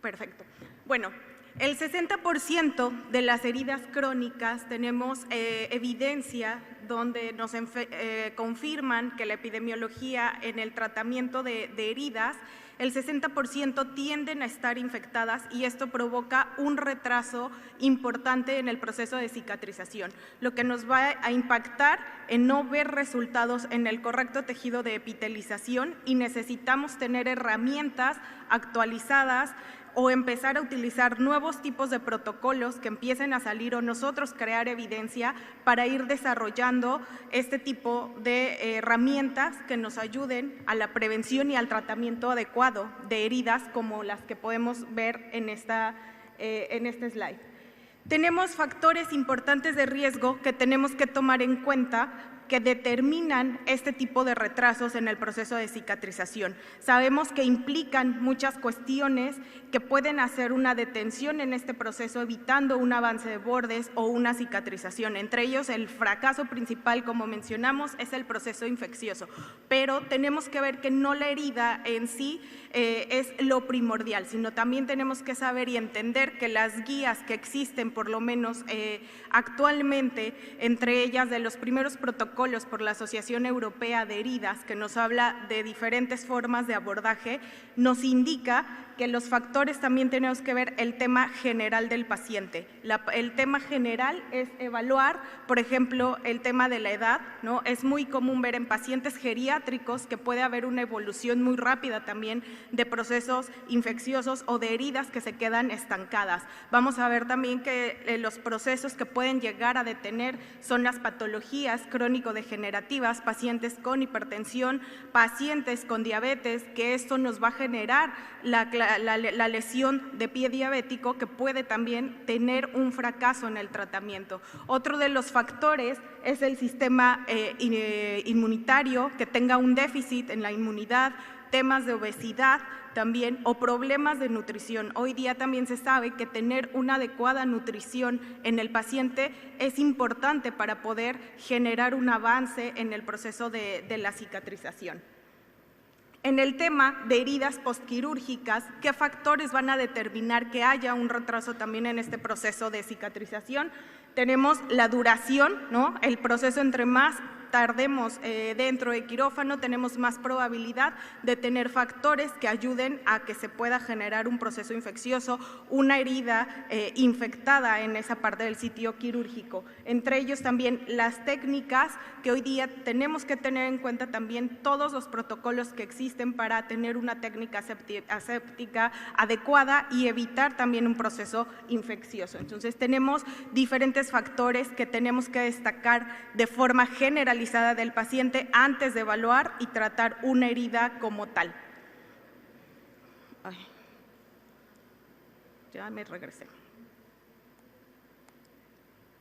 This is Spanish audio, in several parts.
Perfecto. Bueno, el 60% de las heridas crónicas tenemos evidencia donde nos confirman que la epidemiología en el tratamiento de heridas, el 60% tienden a estar infectadas y esto provoca un retraso importante en el proceso de cicatrización, lo que nos va a impactar en no ver resultados en el correcto tejido de epitelización y necesitamos tener herramientas actualizadas o empezar a utilizar nuevos tipos de protocolos que empiecen a salir o nosotros crear evidencia para ir desarrollando este tipo de herramientas que nos ayuden a la prevención y al tratamiento adecuado de heridas como las que podemos ver en este slide. Tenemos factores importantes de riesgo que tenemos que tomar en cuenta que determinan este tipo de retrasos en el proceso de cicatrización. Sabemos que implican muchas cuestiones que pueden hacer una detención en este proceso, evitando un avance de bordes o una cicatrización. Entre ellos, el fracaso principal, como mencionamos, es el proceso infeccioso, pero tenemos que ver que no la herida en sí es lo primordial, sino también tenemos que saber y entender que las guías que existen, por lo menos actualmente, entre ellas de los primeros protocolos por la Asociación Europea de Heridas, que nos habla de diferentes formas de abordaje, nos indica que los factores también tenemos que ver el tema general del paciente. El tema general es evaluar, por ejemplo, el tema de la edad, ¿no? Es muy común ver en pacientes geriátricos que puede haber una evolución muy rápida también de procesos infecciosos o de heridas que se quedan estancadas. Vamos a ver también que los procesos que pueden llegar a detener son las patologías crónico-degenerativas, pacientes con hipertensión, pacientes con diabetes, que esto nos va a generar la lesión de pie diabético que puede también tener un fracaso en el tratamiento. Otro de los factores es el sistema inmunitario, que tenga un déficit en la inmunidad, temas de obesidad también o problemas de nutrición. Hoy día también se sabe que tener una adecuada nutrición en el paciente es importante para poder generar un avance en el proceso de la cicatrización. En el tema de heridas postquirúrgicas, ¿qué factores van a determinar que haya un retraso también en este proceso de cicatrización? Tenemos la duración, ¿no? El proceso, entre más tardemos dentro de quirófano, tenemos más probabilidad de tener factores que ayuden a que se pueda generar un proceso infeccioso, una herida infectada en esa parte del sitio quirúrgico. Entre ellos también las técnicas que hoy día tenemos que tener en cuenta también todos los protocolos que existen para tener una técnica aséptica adecuada y evitar también un proceso infeccioso. Entonces tenemos diferentes factores que tenemos que destacar de forma generalizada del paciente antes de evaluar y tratar una herida como tal. Ay, ya me regresé.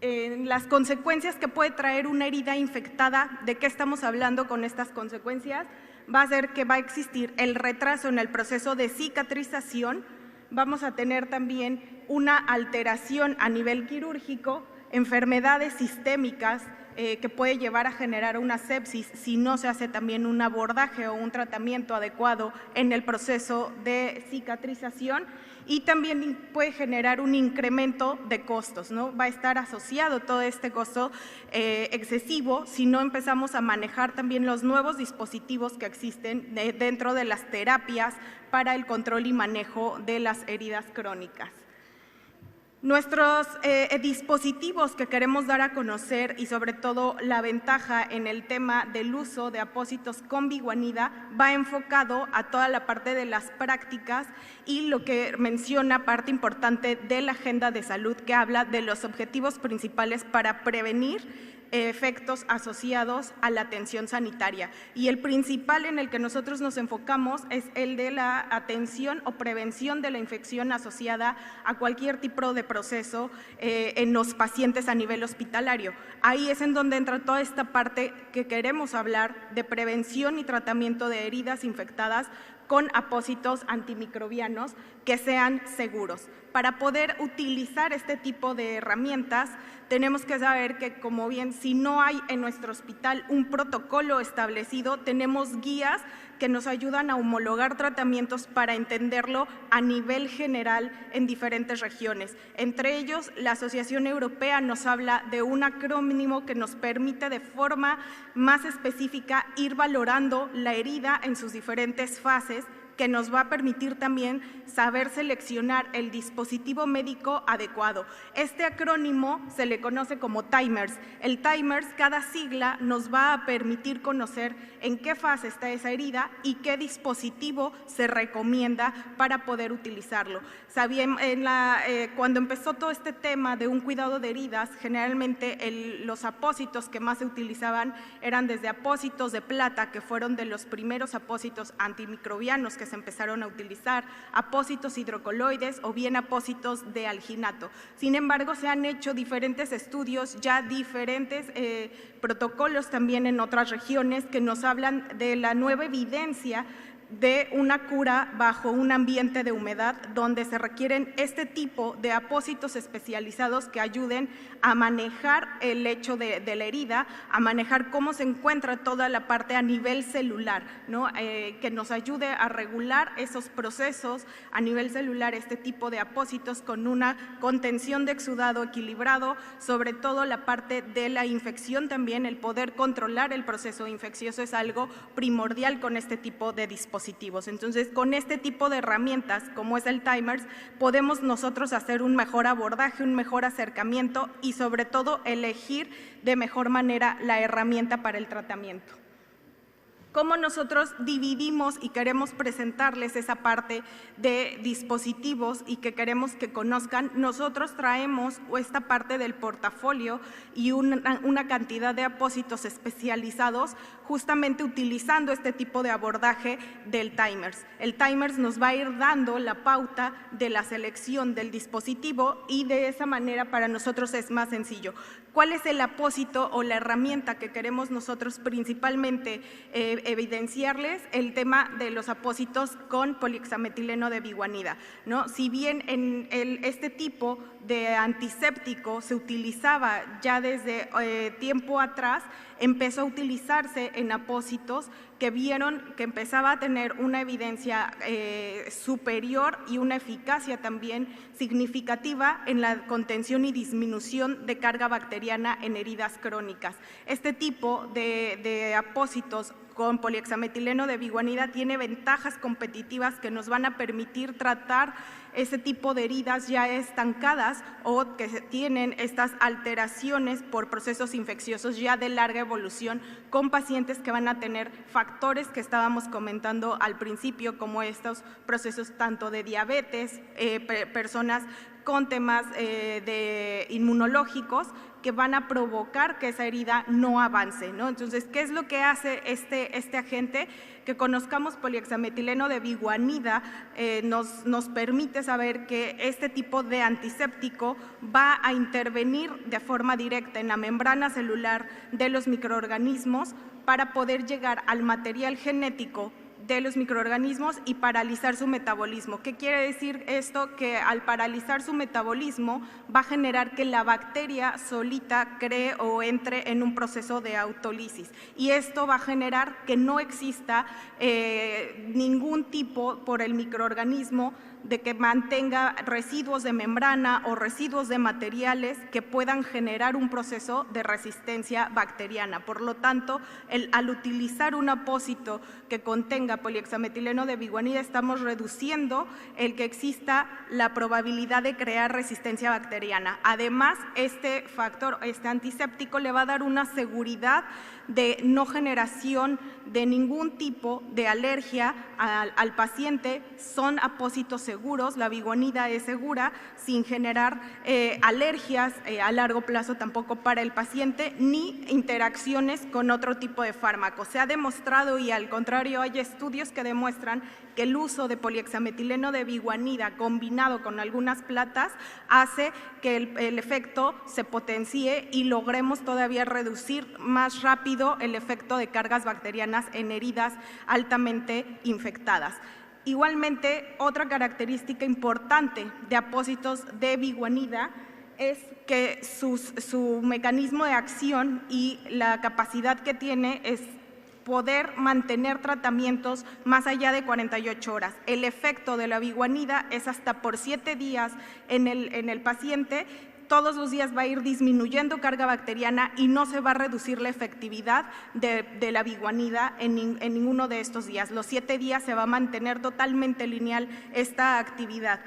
Las consecuencias que puede traer una herida infectada, ¿de qué estamos hablando con estas consecuencias? Va a ser que va a existir el retraso en el proceso de cicatrización, vamos a tener también una alteración a nivel quirúrgico, enfermedades sistémicas, que puede llevar a generar una sepsis si no se hace también un abordaje o un tratamiento adecuado en el proceso de cicatrización, y también puede generar un incremento de costos, ¿no? Va a estar asociado todo este costo excesivo si no empezamos a manejar también los nuevos dispositivos que existen dentro de las terapias para el control y manejo de las heridas crónicas. Nuestros dispositivos que queremos dar a conocer y sobre todo la ventaja en el tema del uso de apósitos con biguanida va enfocado a toda la parte de las prácticas y lo que menciona parte importante de la agenda de salud que habla de los objetivos principales para prevenir efectos asociados a la atención sanitaria, y el principal en el que nosotros nos enfocamos es el de la atención o prevención de la infección asociada a cualquier tipo de proceso en los pacientes a nivel hospitalario. Ahí es en donde entra toda esta parte que queremos hablar de prevención y tratamiento de heridas infectadas con apósitos antimicrobianos que sean seguros. Para poder utilizar este tipo de herramientas, tenemos que saber que, como bien, si no hay en nuestro hospital un protocolo establecido, tenemos guías que nos ayudan a homologar tratamientos para entenderlo a nivel general en diferentes regiones. Entre ellos, la Asociación Europea nos habla de un acrónimo que nos permite de forma más específica ir valorando la herida en sus diferentes fases, que nos va a permitir también saber seleccionar el dispositivo médico adecuado. Este acrónimo se le conoce como TIMERS. El TIMERS, cada sigla nos va a permitir conocer en qué fase está esa herida y qué dispositivo se recomienda para poder utilizarlo. Cuando empezó todo este tema de un cuidado de heridas, generalmente los apósitos que más se utilizaban eran desde apósitos de plata, que fueron de los primeros apósitos antimicrobianos que se empezaron a utilizar, apósitos hidrocoloides o bien apósitos de alginato. Sin embargo, se han hecho diferentes estudios, ya diferentes protocolos también en otras regiones que nos hablan de la nueva evidencia de una cura bajo un ambiente de humedad donde se requieren este tipo de apósitos especializados que ayuden a manejar el hecho de la herida, a manejar cómo se encuentra toda la parte a nivel celular, ¿no? Que nos ayude a regular esos procesos a nivel celular, este tipo de apósitos con una contención de exudado equilibrado, sobre todo la parte de la infección también, el poder controlar el proceso infeccioso es algo primordial con este tipo de dispositivos. Entonces, con este tipo de herramientas, como es el TIMERS, podemos nosotros hacer un mejor abordaje, un mejor acercamiento y, sobre todo, elegir de mejor manera la herramienta para el tratamiento. Cómo nosotros dividimos y queremos presentarles esa parte de dispositivos y que queremos que conozcan. Nosotros traemos esta parte del portafolio y una cantidad de apósitos especializados justamente utilizando este tipo de abordaje del TIMERS. El TIMERS nos va a ir dando la pauta de la selección del dispositivo y de esa manera para nosotros es más sencillo. ¿Cuál es el apósito o la herramienta que queremos nosotros principalmente evidenciarles? El tema de los apósitos con polioxametileno de biguanida, ¿no? Si bien en este tipo de antiséptico se utilizaba ya desde tiempo atrás, empezó a utilizarse en apósitos que vieron que empezaba a tener una evidencia superior y una eficacia también significativa en la contención y disminución de carga bacteriana en heridas crónicas. Este tipo de apósitos con polioxametileno de biguanida tiene ventajas competitivas que nos van a permitir tratar ese tipo de heridas ya estancadas o que tienen estas alteraciones por procesos infecciosos ya de larga evolución con pacientes que van a tener factores que estábamos comentando al principio, como estos procesos tanto de diabetes, personas con temas de inmunológicos que van a provocar que esa herida no avance, ¿no? Entonces, ¿qué es lo que hace este agente? Que conozcamos polioxametileno de biguanida nos permite saber que este tipo de antiséptico va a intervenir de forma directa en la membrana celular de los microorganismos para poder llegar al material genético de los microorganismos y paralizar su metabolismo. ¿Qué quiere decir esto? Que al paralizar su metabolismo va a generar que la bacteria solita cree o entre en un proceso de autólisis y esto va a generar que no exista ningún tipo por el microorganismo de que mantenga residuos de membrana o residuos de materiales que puedan generar un proceso de resistencia bacteriana. Por lo tanto, al utilizar un apósito que contenga polioxametileno de biguanida, estamos reduciendo el que exista la probabilidad de crear resistencia bacteriana. Además, este factor, este antiséptico, le va a dar una seguridad de no generación de ningún tipo de alergia al paciente. Son apósitos seguros. seguros, la biguanida es segura sin generar alergias a largo plazo tampoco para el paciente, ni interacciones con otro tipo de fármaco. Se ha demostrado, y al contrario hay estudios que demuestran que el uso de polihexametileno de biguanida combinado con algunas plantas hace que el efecto se potencie y logremos todavía reducir más rápido el efecto de cargas bacterianas en heridas altamente infectadas. Igualmente, otra característica importante de apósitos de biguanida es que su mecanismo de acción y la capacidad que tiene es poder mantener tratamientos más allá de 48 horas. El efecto de la biguanida es hasta por 7 días en el paciente. Todos los días va a ir disminuyendo carga bacteriana y no se va a reducir la efectividad de la biguanida en ninguno de estos días. Los 7 días se va a mantener totalmente lineal esta actividad.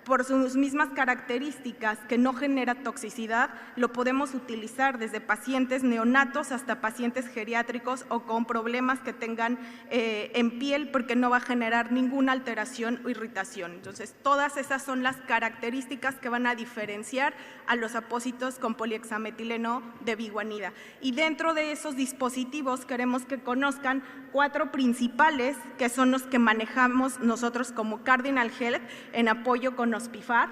Por sus mismas características, que no genera toxicidad, lo podemos utilizar desde pacientes neonatos hasta pacientes geriátricos o con problemas que tengan en piel, porque no va a generar ninguna alteración o irritación. Entonces, todas esas son las características que van a diferenciar a los apósitos con polihexametileno de biguanida. Y dentro de esos dispositivos queremos que conozcan 4 principales, que son los que manejamos nosotros como Cardinal Health en apoyo con Hospifar,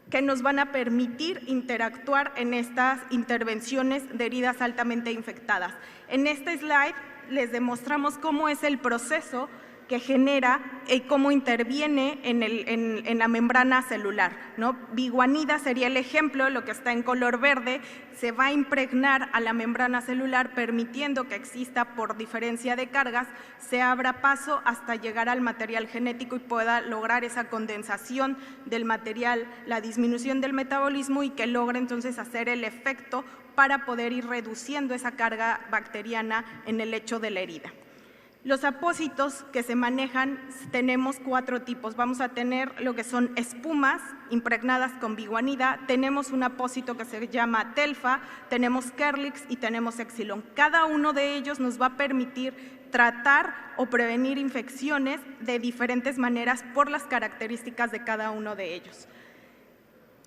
que nos van a permitir interactuar en estas intervenciones de heridas altamente infectadas. En este slide les demostramos cómo es el proceso que genera y cómo interviene en la membrana celular, ¿no? Biguanida sería el ejemplo, lo que está en color verde, se va a impregnar a la membrana celular permitiendo que exista, por diferencia de cargas, se abra paso hasta llegar al material genético y pueda lograr esa condensación del material, la disminución del metabolismo y que logre entonces hacer el efecto para poder ir reduciendo esa carga bacteriana en el lecho de la herida. Los apósitos que se manejan, tenemos 4 tipos. Vamos a tener lo que son espumas impregnadas con biguanida, tenemos un apósito que se llama Telfa, tenemos Kerlix y tenemos Exilon. Cada uno de ellos nos va a permitir tratar o prevenir infecciones de diferentes maneras por las características de cada uno de ellos.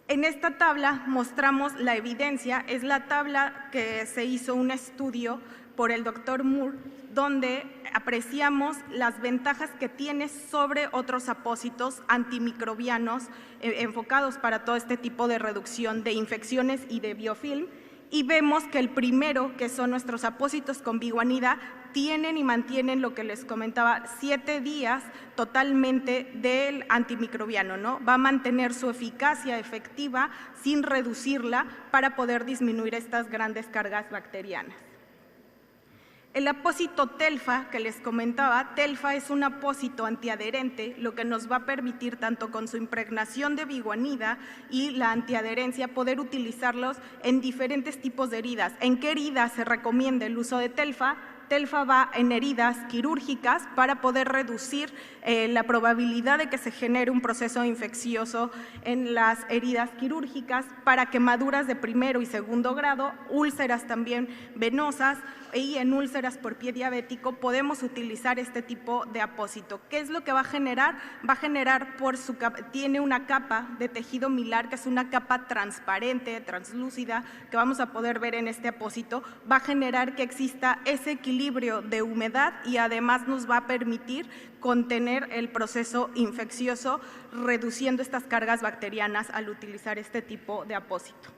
En esta tabla mostramos la evidencia, es la tabla que se hizo un estudio por el doctor Moore, donde apreciamos las ventajas que tiene sobre otros apósitos antimicrobianos enfocados para todo este tipo de reducción de infecciones y de biofilm, y vemos que el primero, que son nuestros apósitos con biguanida, tienen y mantienen lo que les comentaba, 7 días totalmente del antimicrobiano, ¿no? Va a mantener su eficacia efectiva sin reducirla para poder disminuir estas grandes cargas bacterianas. El apósito Telfa, que les comentaba, Telfa es un apósito antiadherente, lo que nos va a permitir, tanto con su impregnación de biguanida y la antiadherencia, poder utilizarlos en diferentes tipos de heridas. ¿En qué heridas se recomienda el uso de Telfa? Telfa va en heridas quirúrgicas para poder reducir la probabilidad de que se genere un proceso infeccioso en las heridas quirúrgicas, para quemaduras de primero y segundo grado, úlceras también venosas, y en úlceras por pie diabético podemos utilizar este tipo de apósito. ¿Qué es lo que va a generar? Va a generar, tiene una capa de tejido milar, que es una capa transparente, translúcida, que vamos a poder ver en este apósito, va a generar que exista ese equilibrio de humedad y además nos va a permitir contener el proceso infeccioso, reduciendo estas cargas bacterianas al utilizar este tipo de apósito.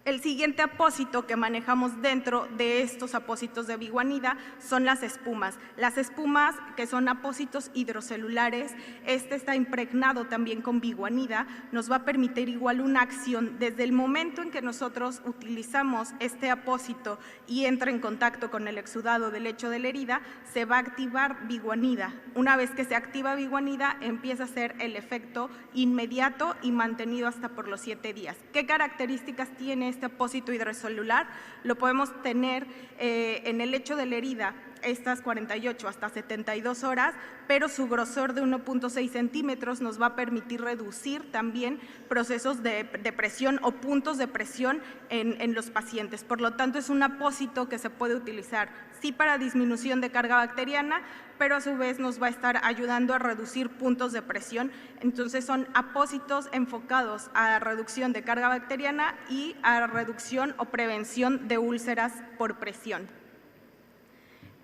El siguiente apósito que manejamos dentro de estos apósitos de biguanida son las espumas. Las espumas, que son apósitos hidrocelulares, este está impregnado también con biguanida, nos va a permitir igual una acción. Desde el momento en que nosotros utilizamos este apósito y entra en contacto con el exudado del lecho de la herida, se va a activar biguanida. Una vez que se activa biguanida, empieza a ser el efecto inmediato y mantenido hasta por los 7 días. ¿Qué características tiene este apósito hidrocelular? Lo podemos tener en el lecho de la herida estas 48 hasta 72 horas, pero su grosor de 1.6 centímetros nos va a permitir reducir también procesos de presión o puntos de presión en los pacientes. Por lo tanto, es un apósito que se puede utilizar sí para disminución de carga bacteriana, pero a su vez nos va a estar ayudando a reducir puntos de presión. Entonces son apósitos enfocados a reducción de carga bacteriana y a reducción o prevención de úlceras por presión.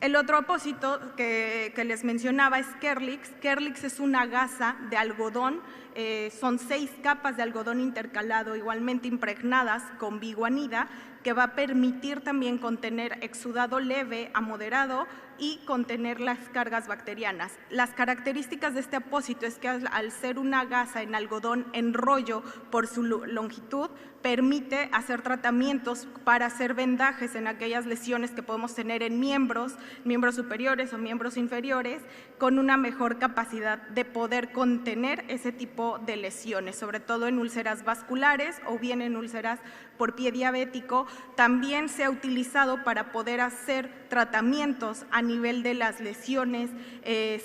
El otro apósito que les mencionaba es Kerlix. Kerlix es una gasa de algodón, son 6 capas de algodón intercalado igualmente impregnadas con biguanida, que va a permitir también contener exudado leve a moderado y contener las cargas bacterianas. Las características de este apósito es que al ser una gasa en algodón en rollo por su longitud, permite hacer tratamientos para hacer vendajes en aquellas lesiones que podemos tener en miembros superiores o miembros inferiores, con una mejor capacidad de poder contener ese tipo de lesiones, sobre todo en úlceras vasculares o bien en úlceras por pie diabético. También se ha utilizado para poder hacer tratamientos a nivel de las lesiones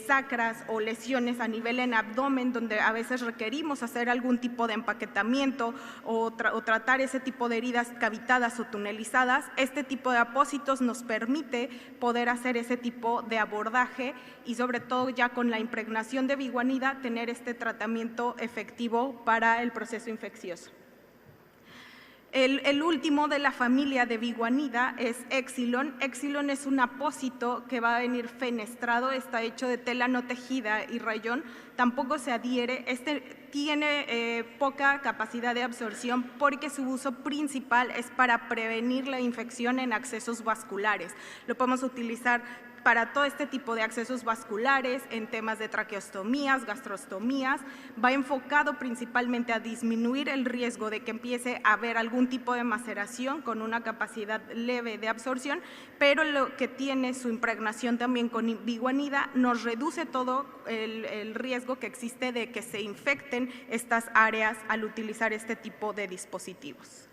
sacras o lesiones a nivel en abdomen, donde a veces requerimos hacer algún tipo de empaquetamiento o tratar ese tipo de heridas cavitadas o tunelizadas. Este tipo de apósitos nos permite poder hacer ese tipo de abordaje y sobre todo ya con la impregnación de biguanida tener este tratamiento efectivo para el proceso infeccioso. El último de la familia de biguanida es Exilon. Exilon es un apósito que va a venir fenestrado, está hecho de tela no tejida y rayón, tampoco se adhiere. Este tiene poca capacidad de absorción porque su uso principal es para prevenir la infección en accesos vasculares. Lo podemos utilizar para todo este tipo de accesos vasculares, en temas de traqueostomías, gastrostomías. Va enfocado principalmente a disminuir el riesgo de que empiece a haber algún tipo de maceración con una capacidad leve de absorción, pero lo que tiene su impregnación también con biguanida nos reduce todo el riesgo que existe de que se infecten estas áreas al utilizar este tipo de dispositivos.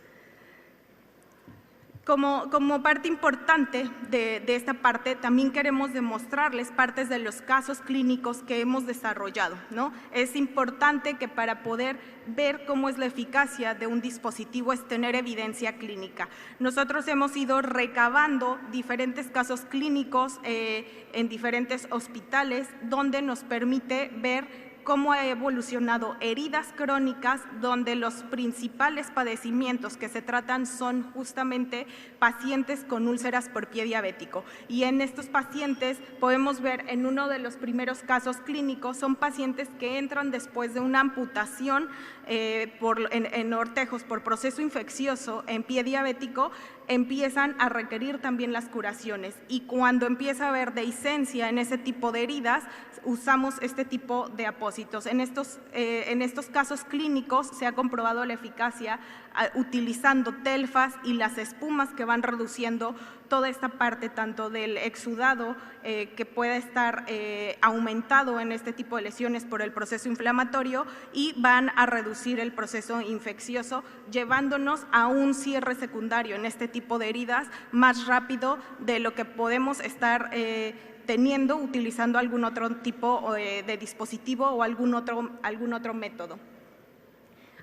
Como parte importante de esta parte, también queremos demostrarles partes de los casos clínicos que hemos desarrollado, ¿no? Es importante que para poder ver cómo es la eficacia de un dispositivo es tener evidencia clínica. Nosotros hemos ido recabando diferentes casos clínicos en diferentes hospitales donde nos permite ver cómo ha evolucionado heridas crónicas, donde los principales padecimientos que se tratan son justamente pacientes con úlceras por pie diabético. Y en estos pacientes podemos ver en uno de los primeros casos clínicos, son pacientes que entran después de una amputación en ortejos por proceso infeccioso en pie diabético, empiezan a requerir también las curaciones, y cuando empieza a haber dehiscencia en ese tipo de heridas, usamos este tipo de apósitos. En estos casos clínicos se ha comprobado la eficacia utilizando telfas y las espumas que van reduciendo toda esta parte tanto del exudado que pueda estar aumentado en este tipo de lesiones por el proceso inflamatorio, y van a reducir el proceso infeccioso, llevándonos a un cierre secundario en este tipo de heridas más rápido de lo que podemos estar teniendo utilizando algún otro tipo de dispositivo o algún otro método.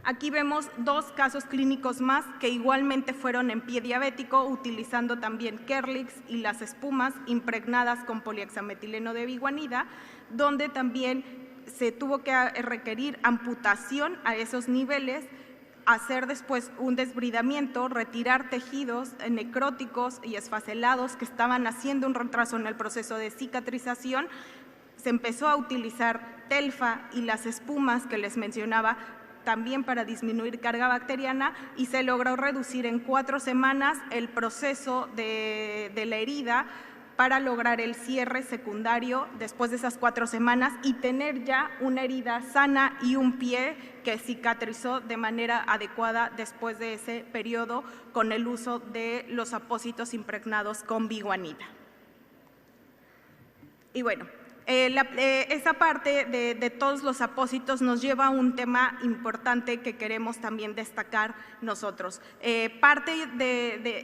Aquí vemos 2 casos clínicos más que igualmente fueron en pie diabético, utilizando también Kerlix y las espumas impregnadas con polihexametileno de biguanida, donde también se tuvo que requerir amputación a esos niveles, hacer después un desbridamiento, retirar tejidos necróticos y esfacelados que estaban haciendo un retraso en el proceso de cicatrización. Se empezó a utilizar telfa y las espumas que les mencionaba también para disminuir carga bacteriana, y se logró reducir en 4 semanas el proceso de la herida para lograr el cierre secundario después de esas 4 semanas y tener ya una herida sana y un pie que cicatrizó de manera adecuada después de ese periodo con el uso de los apósitos impregnados con biguanida. Y bueno, Esa parte de todos los apósitos nos lleva a un tema importante que queremos también destacar nosotros. Parte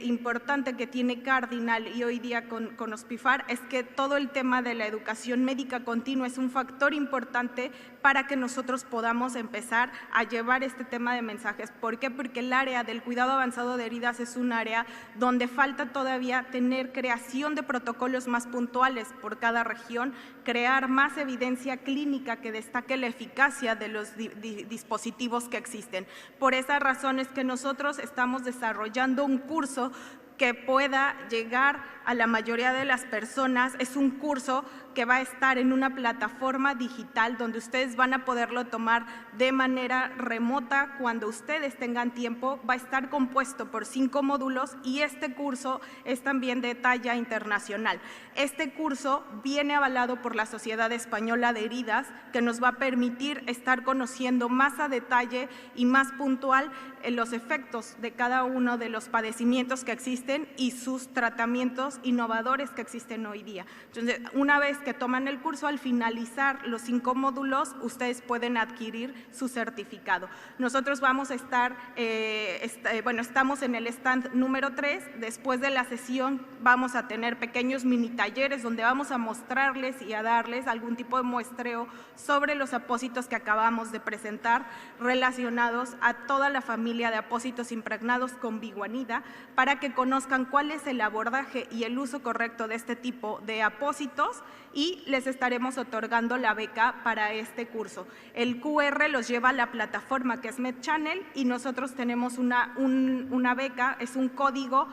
importante que tiene Cardinal y hoy día con OSPIFAR es que todo el tema de la educación médica continua es un factor importante para que nosotros podamos empezar a llevar este tema de mensajes. ¿Por qué? Porque el área del cuidado avanzado de heridas es un área donde falta todavía tener creación de protocolos más puntuales por cada región, crear más evidencia clínica que destaque la eficacia de los dispositivos que existen. Por esa razón es que nosotros estamos desarrollando un curso que pueda llegar a la mayoría de las personas. Es un curso que va a estar en una plataforma digital donde ustedes van a poderlo tomar de manera remota cuando ustedes tengan tiempo. Va a estar compuesto por 5 módulos y este curso es también de talla internacional. Este curso viene avalado por la Sociedad Española de Heridas, que nos va a permitir estar conociendo más a detalle y más puntual los efectos de cada uno de los padecimientos que existen y sus tratamientos innovadores que existen hoy día. Entonces, una vez que toman el curso, al finalizar los 5 módulos, ustedes pueden adquirir su certificado. Nosotros vamos a estar, estamos en el stand número 3. Después de la sesión vamos a tener pequeños mini talleres donde vamos a mostrarles y a darles algún tipo de muestreo sobre los apósitos que acabamos de presentar relacionados a toda la familia de apósitos impregnados con biguanida, para que conozcan cuál es el abordaje y el uso correcto de este tipo de apósitos, y les estaremos otorgando la beca para este curso. El QR los lleva a la plataforma que es MedChannel y nosotros tenemos una beca, es un código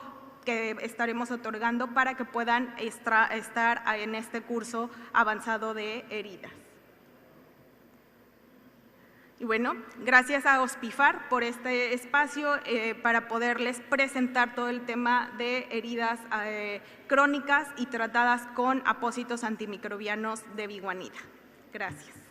que estaremos otorgando para que puedan estar en este curso avanzado de heridas. Y bueno, gracias a OSPIFAR por este espacio para poderles presentar todo el tema de heridas crónicas y tratadas con apósitos antimicrobianos de biguanida. Gracias.